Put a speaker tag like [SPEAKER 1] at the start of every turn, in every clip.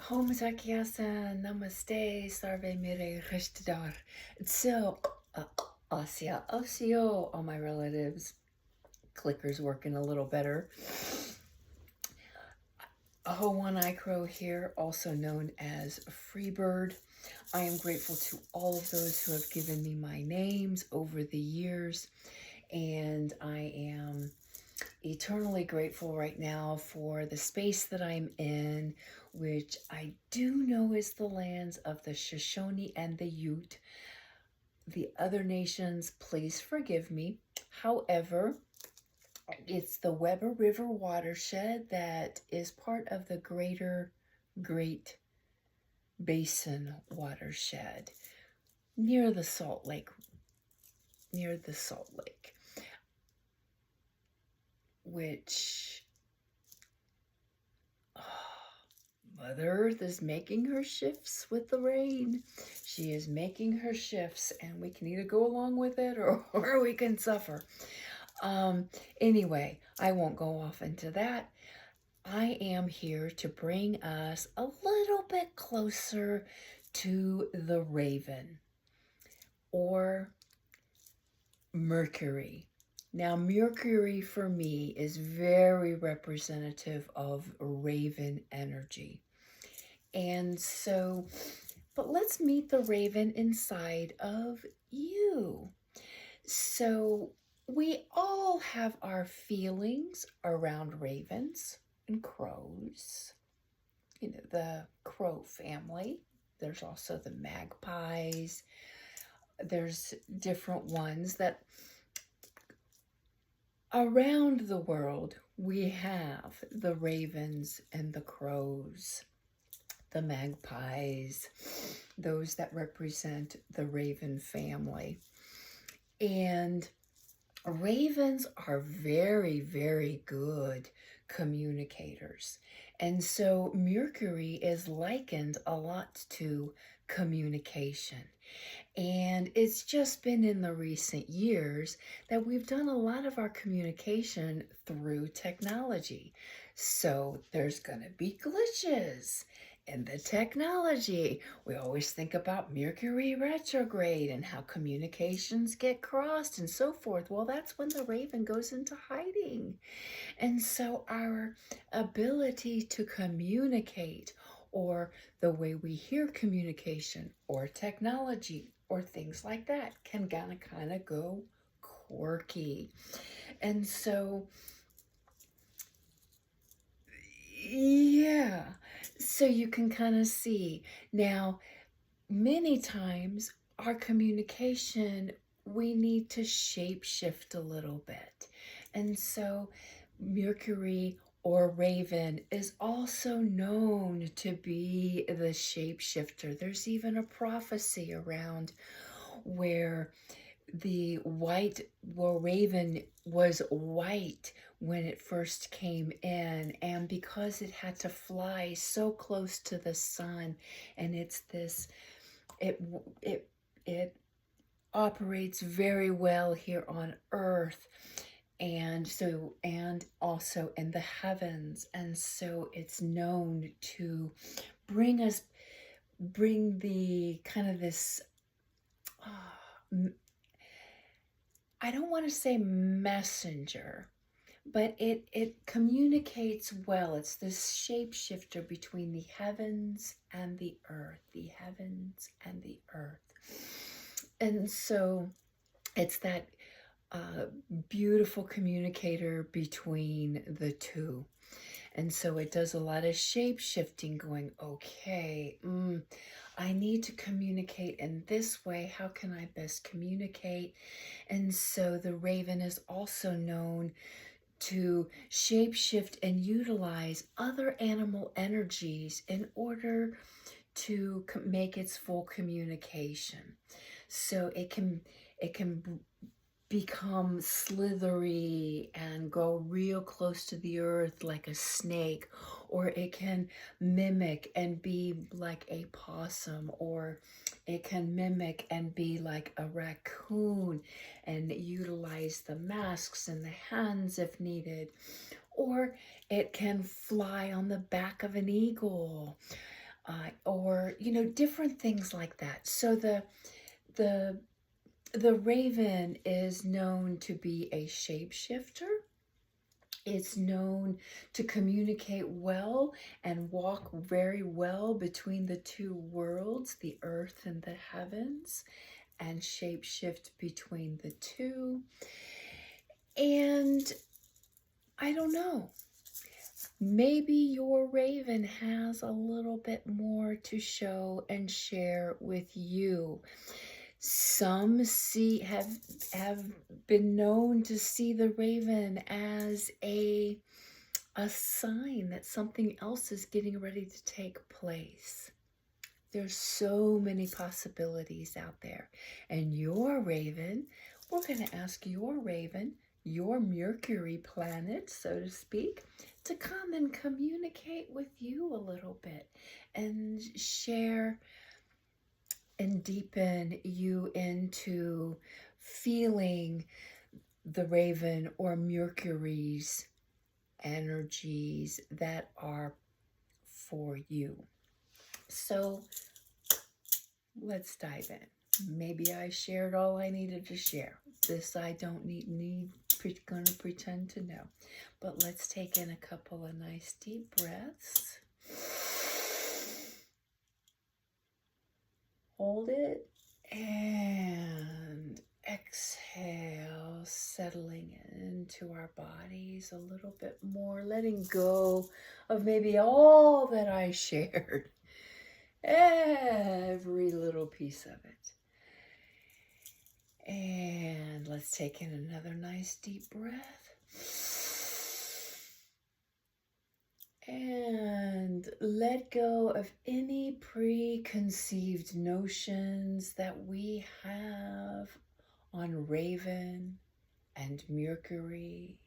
[SPEAKER 1] Home Sakyasa, Namaste, Sarve Mere Rishtadar. So, Asya, Osio, all my relatives. Clicker's working a little better. Ahowan ICrow here, also known as Freebird. I am grateful to all of those who have given me my names over the years, and I am eternally grateful right now for the space that I'm in, which I do know is the lands of the Shoshone and the Ute. The other nations, please forgive me. However, it's the Weber River watershed that is part of the greater Great Basin watershed near the Salt Lake, which Mother Earth is making her shifts with the rain. She is making her shifts, and we can either go along with it or we can suffer. Anyway, I won't go off into that. I am here to bring us a little bit closer to the raven, or Mercury. Now, Mercury for me is very representative of raven energy. And so, but let's meet the raven inside of you. So, we all have our feelings around ravens and crows. You know, the crow family. There's also the magpies. There's different ones that around the world we have the ravens and the crows, the magpies, those that represent the raven family. And ravens are very, very good communicators. And so Mercury is likened a lot to communication. And it's just been in the recent years that we've done a lot of our communication through technology. So there's going to be glitches in the technology. We always think about Mercury retrograde and how communications get crossed and so forth. Well, that's when the raven goes into hiding. And so our ability to communicate, or the way we hear communication or technology or things like that, can kind of go quirky. And so, yeah, so you can kind of see. Now, many times our communication, we need to shape shift a little bit. And so Mercury or raven is also known to be the shapeshifter. There's even a prophecy around where the raven was white when it first came in, and because it had to fly so close to the sun, and it's this, it operates very well here on Earth, and also in the heavens, and so it's known to bring the kind of this, I don't want to say messenger, but it communicates well. It's this shapeshifter between the heavens and the earth, and so it's that beautiful communicator between the two. And so it does a lot of shape shifting, going, okay, I need to communicate in this way. How can I best communicate? And so the raven is also known to shapeshift and utilize other animal energies in order to make its full communication. So it can become slithery and go real close to the earth like a snake, or it can mimic and be like a possum, or it can mimic and be like a raccoon and utilize the masks and the hands if needed, or it can fly on the back of an eagle. or, different things like that. So the raven is known to be a shapeshifter. It's known to communicate well and walk very well between the two worlds, the earth and the heavens, and shapeshift between the two. And I don't know, maybe your raven has a little bit more to show and share with you. Some have been known to see the raven as a sign that something else is getting ready to take place. There's so many possibilities out there. And your raven, we're going to ask your raven, your Mercury planet, so to speak, to come and communicate with you a little bit and share and deepen you into feeling the raven or Mercury's energies that are for you. So let's dive in. Maybe I shared all I needed to share. This I don't gonna pretend to know. But let's take in a couple of nice deep breaths. Hold it and exhale, settling into our bodies a little bit more, letting go of maybe all that I shared, every little piece of it. And let's take in another nice deep breath. And let go of any preconceived notions that we have on Raven and Mercury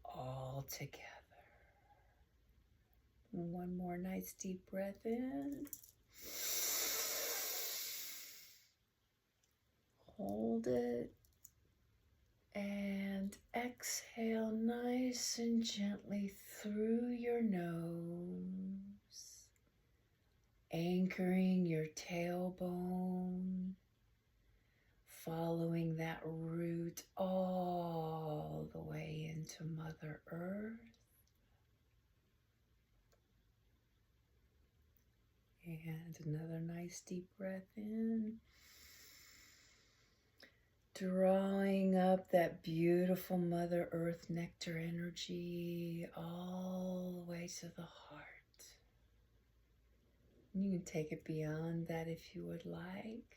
[SPEAKER 1] all together. One more nice deep breath in. Hold it. And exhale nice and gently through your nose, anchoring your tailbone, following that root all the way into Mother Earth. And another nice deep breath in. Drawing up that beautiful Mother Earth nectar energy all the way to the heart. You can take it beyond that if you would like.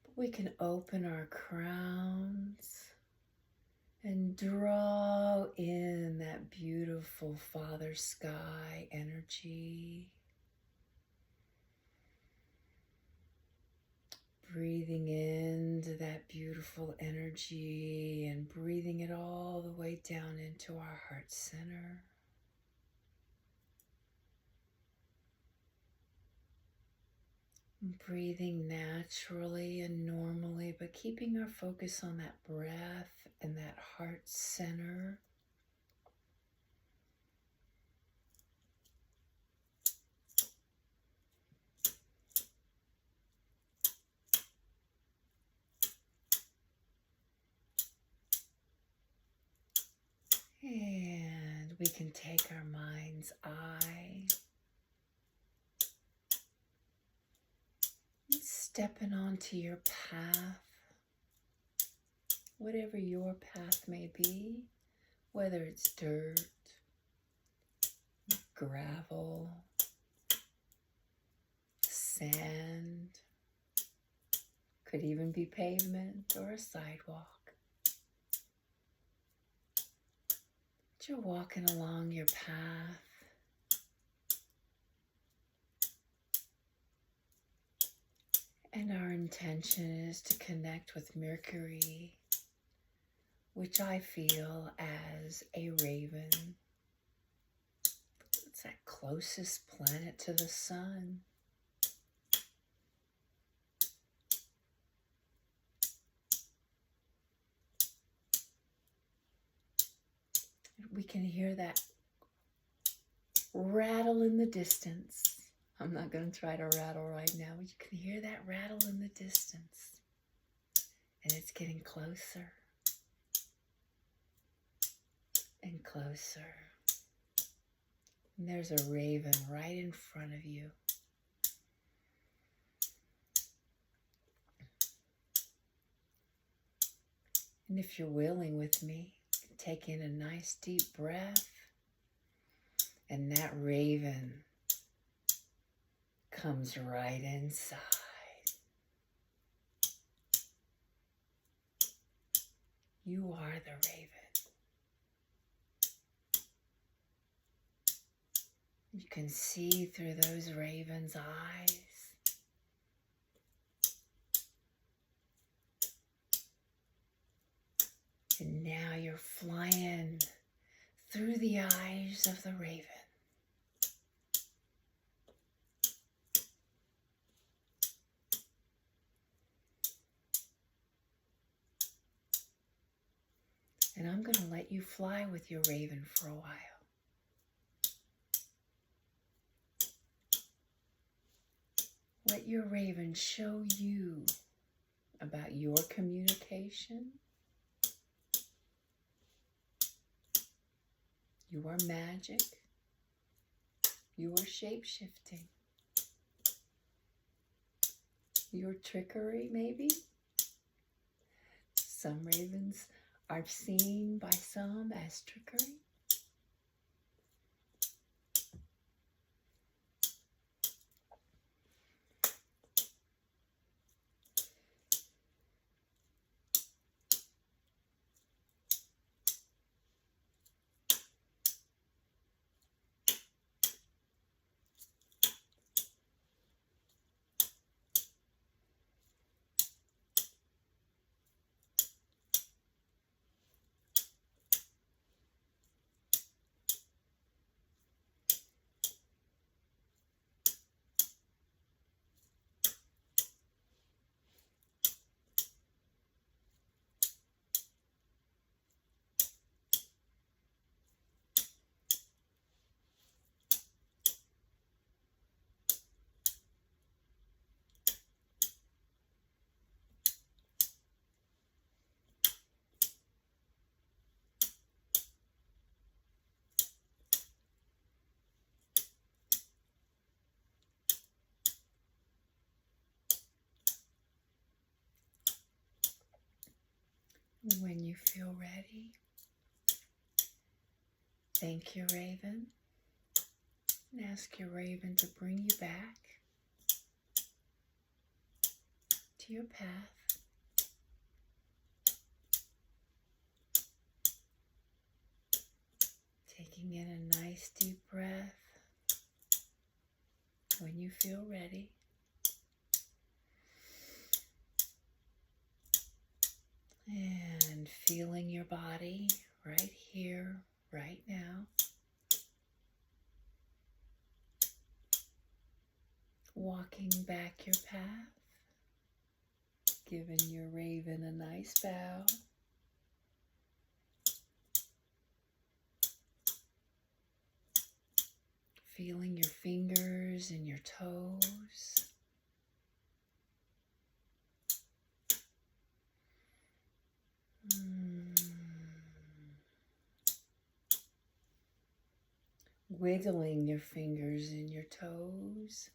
[SPEAKER 1] But we can open our crowns and draw in that beautiful Father Sky energy. Breathing into that beautiful energy and breathing it all the way down into our heart center. Breathing naturally and normally, but keeping our focus on that breath and that heart center. And we can take our mind's eye, stepping onto your path, whatever your path may be, whether it's dirt, gravel, sand, could even be pavement or a sidewalk. You're walking along your path. And our intention is to connect with Mercury, which I feel as a raven. It's that closest planet to the sun. We can hear that rattling rattle in the distance. I'm not going to try to rattle right now, but you can hear that rattle in the distance. And it's getting closer and closer. And there's a raven right in front of you. And if you're willing with me, take in a nice deep breath. And that raven comes right inside. You are the raven. You can see through those raven's eyes. And now you're flying through the eyes of the raven. And I'm going to let you fly with your raven for a while. Let your raven show you about your communication. You are magic. You are shape-shifting. Your trickery, maybe. Some ravens are seen by some as trickery. When you feel ready, thank your raven and ask your raven to bring you back to your path. Taking in a nice deep breath. When you feel ready, and feeling your body right here, right now. Walking back your path, giving your raven a nice bow. Feeling your fingers and your toes. Wiggling your fingers and your toes.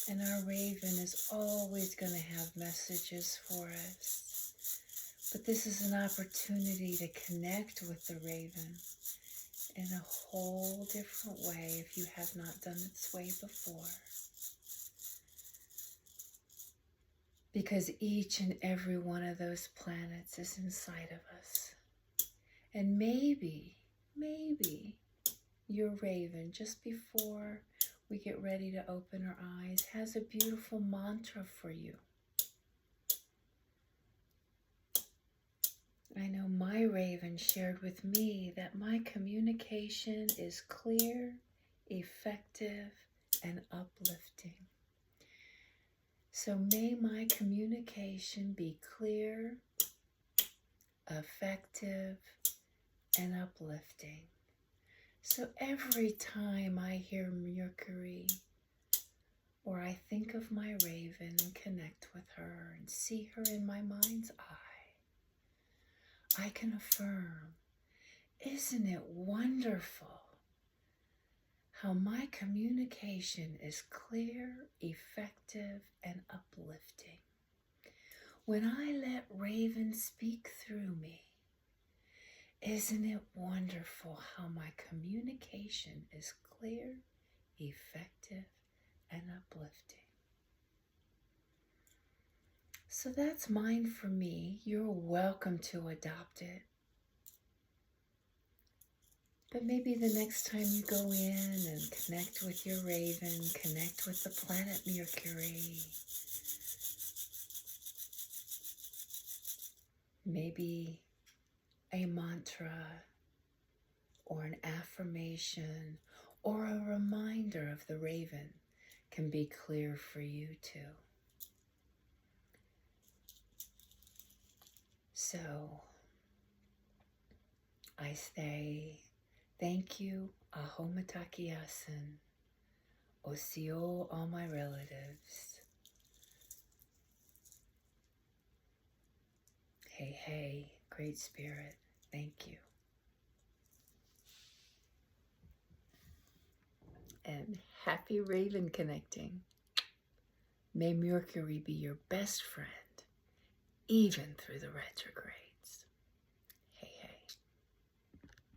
[SPEAKER 1] And our raven is always going to have messages for us. But this is an opportunity to connect with the raven in a whole different way if you have not done it this way before. Because each and every one of those planets is inside of us. And maybe your raven, just before we get ready to open our eyes, has a beautiful mantra for you. I know my raven shared with me that my communication is clear, effective, and uplifting. So may my communication be clear, effective, and uplifting. So every time I hear Mercury, or I think of my raven and connect with her and see her in my mind's eye, I can affirm, isn't it wonderful how my communication is clear, effective, and uplifting? When I let Raven speak through me, isn't it wonderful how my communication is clear, effective, and uplifting? So that's mine for me. You're welcome to adopt it. But maybe the next time you go in and connect with your raven, connect with the planet Mercury, maybe a mantra or an affirmation or a reminder of the raven can be clear for you too. So I say thank you, Ahowan ICrow, Osio, all my relatives. Hey, hey, Great Spirit, thank you. And happy Raven connecting. May Mercury be your best friend, even through the retrograde.